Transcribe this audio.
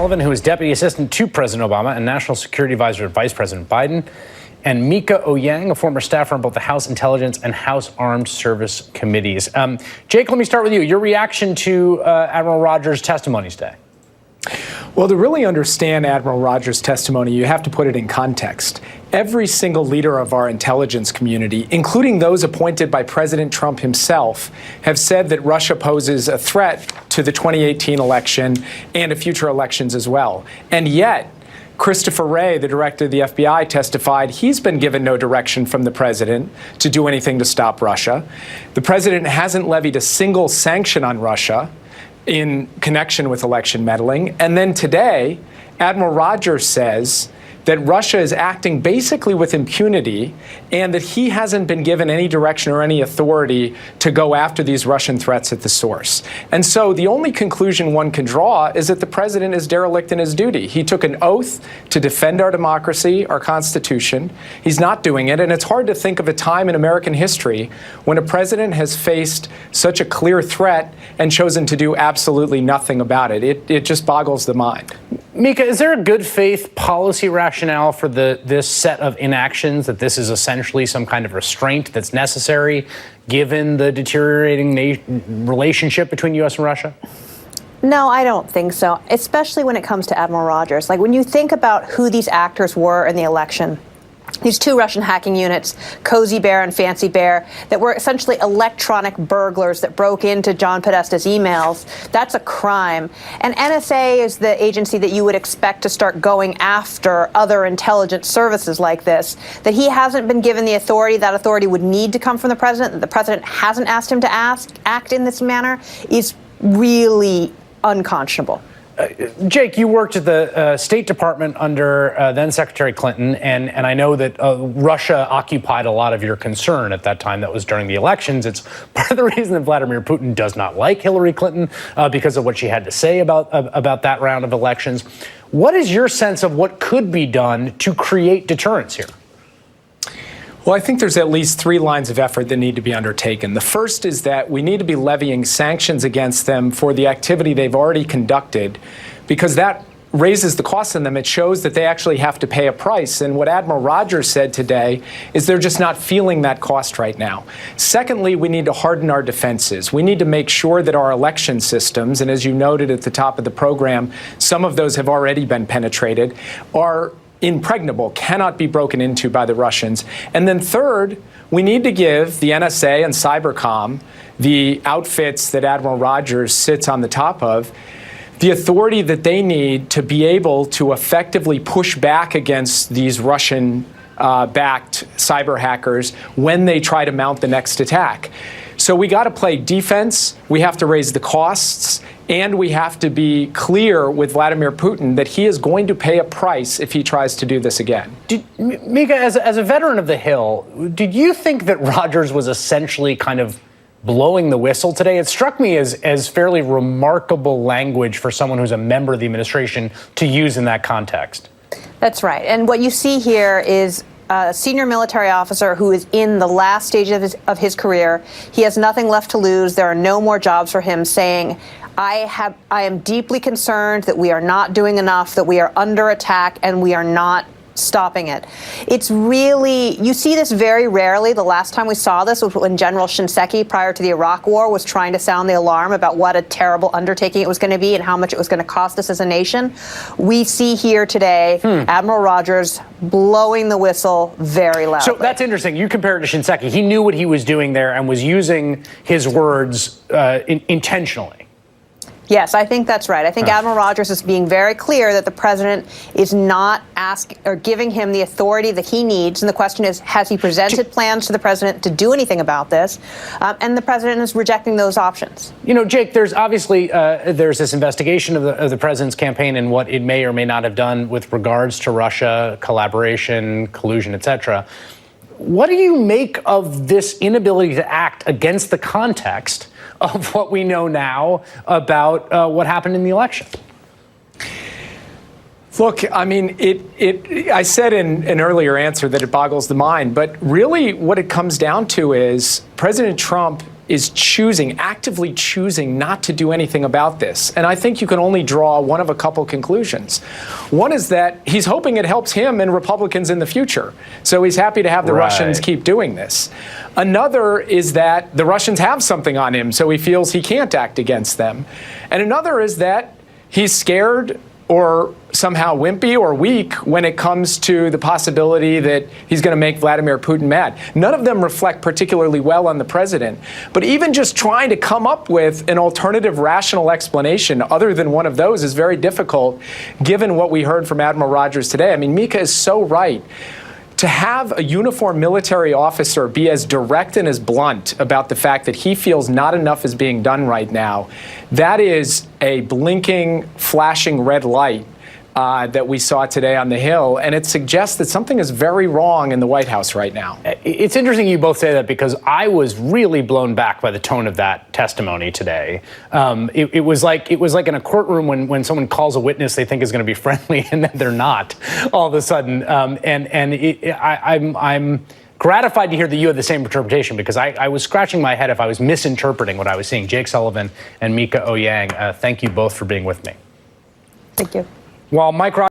Sullivan, who is Deputy Assistant to President Obama and National Security Advisor to Vice President Biden, and Mieke, Eoyang, a former staffer on both the House Intelligence and House Armed Service Committees. Jake, let me start with you. Your reaction to Admiral Rogers' testimony today? Well, to really understand Admiral Rogers' testimony, you have to put it in context. Every single leader of our intelligence community, including those appointed by President Trump himself, have said that Russia poses a threat to the 2018 election and to future elections as well. And yet, Christopher Wray, the director of the FBI, testified he's been given no direction from the president to do anything to stop Russia. The president hasn't levied a single sanction on Russia in connection with election meddling. And then today, Admiral Rogers says that Russia is acting basically with impunity and that he hasn't been given any direction or any authority to go after these Russian threats at the source. And so the only conclusion one can draw is that the president is derelict in his duty. He took an oath to defend our democracy, our Constitution. He's not doing it, and it's hard to think of a time in American history when a president has faced such a clear threat and chosen to do absolutely nothing about it. It just boggles the mind. Mieke, is there a good faith policy rationale for this set of inactions, that this is essentially some kind of restraint that's necessary given the deteriorating relationship between U.S. and Russia? No, I don't think so, especially when it comes to Admiral Rogers. Like, when you think about who these actors were in the election, these two Russian hacking units, Cozy Bear and Fancy Bear, that were essentially electronic burglars that broke into John Podesta's emails. That's a crime. And NSA is the agency that you would expect to start going after other intelligence services like this. That he hasn't been given the authority, that authority would need to come from the president, that the president hasn't asked him to act in this manner, is really unconscionable. Jake, you worked at the State Department under then Secretary Clinton, and I know that Russia occupied a lot of your concern at that time. That was during the elections. It's part of the reason that Vladimir Putin does not like Hillary Clinton because of what she had to say about that round of elections. What is your sense of what could be done to create deterrence here? Well, I think there's at least three lines of effort that need to be undertaken. The first is that we need to be levying sanctions against them for the activity they've already conducted, because that raises the cost on them. It shows that they actually have to pay a price. And what Admiral Rogers said today is they're just not feeling that cost right now. Secondly, we need to harden our defenses. We need to make sure that our election systems, and as you noted at the top of the program, some of those have already been penetrated, are impregnable, cannot be broken into by the Russians. And then third, we need to give the NSA and Cybercom, the outfits that Admiral Rogers sits on the top of, the authority that they need to be able to effectively push back against these Russian-backed cyber hackers when they try to mount the next attack. So we got to play defense, we have to raise the costs, and we have to be clear with Vladimir Putin that he is going to pay a price if he tries to do this again. Mieke, as a veteran of the Hill, did you think that Rogers was essentially kind of blowing the whistle today? It struck me as fairly remarkable language for someone who's a member of the administration to use in that context. That's right. And what you see here is a senior military officer who is in the last stage of his career. He has nothing left to lose. There are no more jobs for him, saying, I am deeply concerned that we are not doing enough, that we are under attack, and we are not stopping it. It's really, you see this very rarely. The last time we saw this was when General Shinseki, prior to the Iraq War, was trying to sound the alarm about what a terrible undertaking it was going to be and how much it was going to cost us as a nation. We see here today Admiral Rogers blowing the whistle very loudly. So that's interesting. You compare it to Shinseki. He knew what he was doing there and was using his words intentionally. Yes, I think that's right. I think Admiral Rogers is being very clear that the president is not asking or giving him the authority that he needs. And the question is, has he presented plans to the president to do anything about this? And the president is rejecting those options. You know, Jake, there's obviously there's this investigation of the president's campaign and what it may or may not have done with regards to Russia, collaboration, collusion, et cetera. What do you make of this inability to act against the context of what we know now about what happened in the election? Look, I mean, I said in an earlier answer that it boggles the mind, but really what it comes down to is President Trump is actively choosing not to do anything about this. And I think you can only draw one of a couple conclusions. One is that he's hoping it helps him and Republicans in the future. So he's happy to have the Russians keep doing this. Another is that the Russians have something on him, so he feels he can't act against them. And another is that he's scared or somehow wimpy or weak when it comes to the possibility that he's going to make Vladimir Putin mad. None of them reflect particularly well on the president. But even just trying to come up with an alternative rational explanation other than one of those is very difficult, given what we heard from Admiral Rogers today. I mean, Mieke is so right. To have a uniformed military officer be as direct and as blunt about the fact that he feels not enough is being done right now, that is a blinking, flashing red light that we saw today on the Hill, and it suggests that something is very wrong in the White House right now. It's interesting you both say that, because I was really blown back by the tone of that testimony today. It was like in a courtroom when someone calls a witness they think is going to be friendly and then they're not all of a sudden. I'm gratified to hear that you had the same interpretation, because I was scratching my head if I was misinterpreting what I was seeing. Jake Sullivan and Mieke Eoyang, thank you both for being with me. Thank you. While Mike Rogers